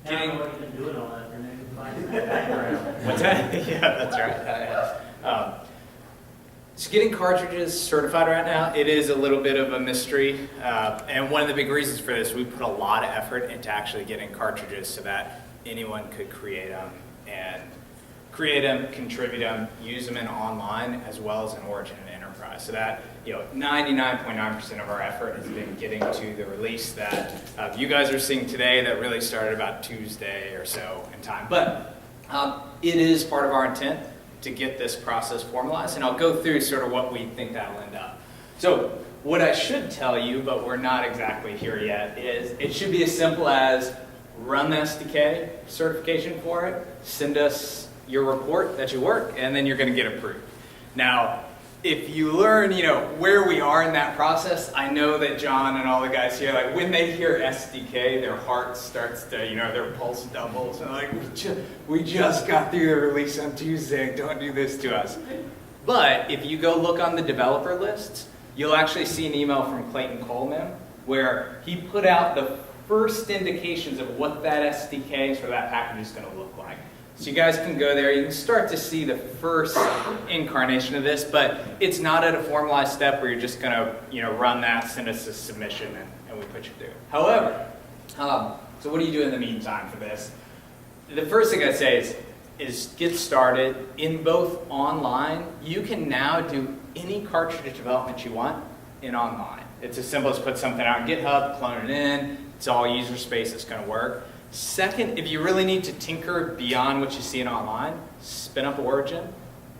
I don't know what you've been doing all afternoon. Find that background. What's that? Yeah, that's right. So getting cartridges certified right now, it is a little bit of a mystery. And one of the big reasons for this, we put a lot of effort into actually getting cartridges so that anyone could create them, contribute them, use them in online as well as in Origin and Enterprise. So that 99.9% of our effort has been getting to the release that you guys are seeing today that really started about Tuesday or so in time. But it is part of our intent to get this process formalized, and I'll go through sort of what we think that will end up. So what I should tell you, but we're not exactly here yet, is it should be as simple as run the SDK certification for it, send us your report that you work, and then you're going to get approved. Now, if you learn, where we are in that process, I know that John and all the guys here, like when they hear SDK, their heart starts to, their pulse doubles. And like, we just got through the release on Tuesday. Don't do this to us. But if you go look on the developer lists, you'll actually see an email from Clayton Coleman where he put out the first indications of what that SDK for that package is going to look like. So you guys can go there, you can start to see the first incarnation of this, but it's not at a formalized step where you're just going to run that, send us a submission, and we put you through. However, so what do you do in the meantime for this? The first thing I'd say is get started. In both online, you can now do any cartridge development you want in online. It's as simple as put something out on GitHub, clone it in, it's all user space, it's going to work. Second, if you really need to tinker beyond what you see in online, spin up Origin,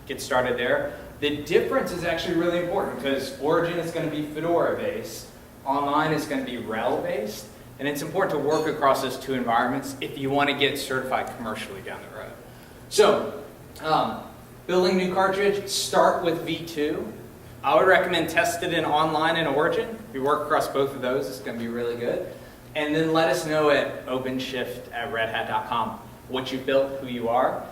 get started there. The difference is actually really important because Origin is going to be Fedora-based, online is going to be RHEL-based, and it's important to work across those two environments if you want to get certified commercially down the road. So, building new cartridge, start with V2. I would recommend test it in online and Origin. If you work across both of those, it's going to be really good. And then let us know at OpenShift@redhat.com what you built, who you are.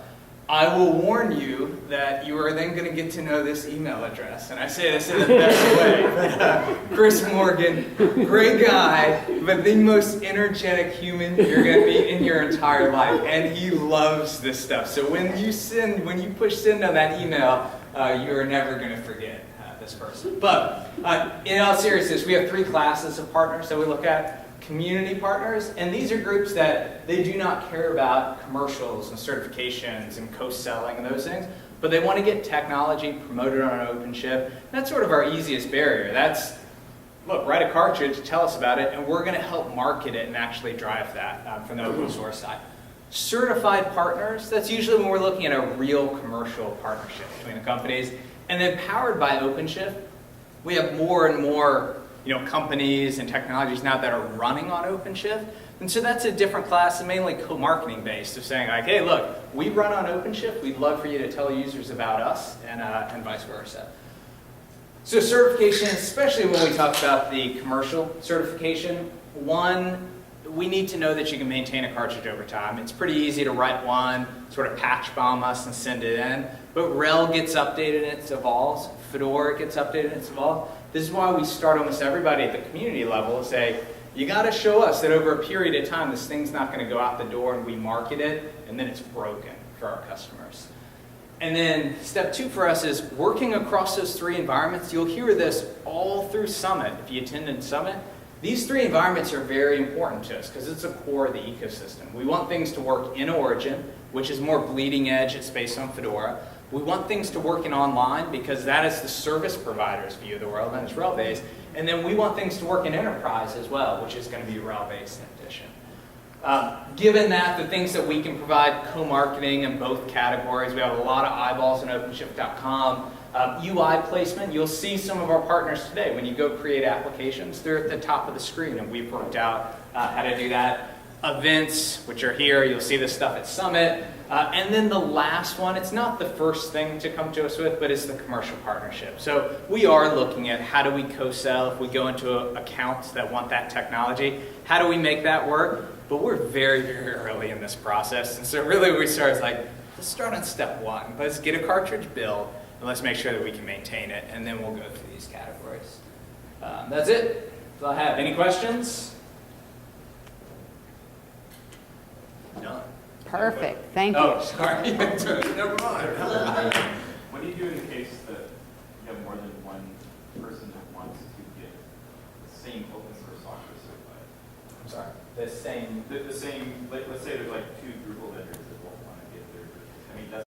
I will warn you that you are then going to get to know this email address. And I say this in the best way. Chris Morgan, great guy, but the most energetic human you're going to meet in your entire life. And he loves this stuff. So when you push send on that email, you are never going to forget this person. But in all seriousness, we have 3 classes of partners that we look at. Community partners, and these are groups that they do not care about commercials and certifications and co-selling and those things, but they want to get technology promoted on OpenShift. That's sort of our easiest barrier. That's, look, write a cartridge, tell us about it, and we're going to help market it and actually drive that from the open source side. Certified partners, that's usually when we're looking at a real commercial partnership between the companies. And then powered by OpenShift, we have more and more companies and technologies now that are running on OpenShift. And so that's a different class, and mainly co-marketing based, of saying like, hey, look, we run on OpenShift. We'd love for you to tell users about us, and vice versa. So certification, especially when we talk about the commercial certification, one, we need to know that you can maintain a cartridge over time. It's pretty easy to write one, sort of patch bomb us and send it in, but RHEL gets updated and it evolves. Fedora gets updated and it evolves. This is why we start almost everybody at the community level and say, you got to show us that over a period of time this thing's not going to go out the door, and we market it, and then it's broken for our customers. And then step 2 for us is working across those 3 environments. You'll hear this all through Summit. If you attended Summit, these 3 environments are very important to us because it's a core of the ecosystem. We want things to work in Origin, which is more bleeding edge. It's based on Fedora. We want things to work in online because that is the service provider's view of the world, and it's RHEL-based. And then we want things to work in enterprise as well, which is going to be RHEL-based in addition. Given that, the things that we can provide co-marketing in both categories, we have a lot of eyeballs on OpenShift.com. UI placement, you'll see some of our partners today. When you go create applications, they're at the top of the screen, and we've worked out how to do that. Events, which are here, you'll see this stuff at Summit. And then the last one, it's not the first thing to come to us with, but it's the commercial partnership. So we are looking at how do we co-sell if we go into accounts that want that technology. How do we make that work? But we're very, very early in this process. And so really we start is like, let's start on step 1. Let's get a cartridge built, and let's make sure that we can maintain it, and then we'll go through these categories. That's it. That's all I have. Any questions? Perfect, thank Oh, you. sorry. Never mind. What do you do in the case that you have more than one person that wants to get the same open source software certified? I'm sorry. The same. The same, let's say there's like two Drupal vendors that both want to get their, I mean, that's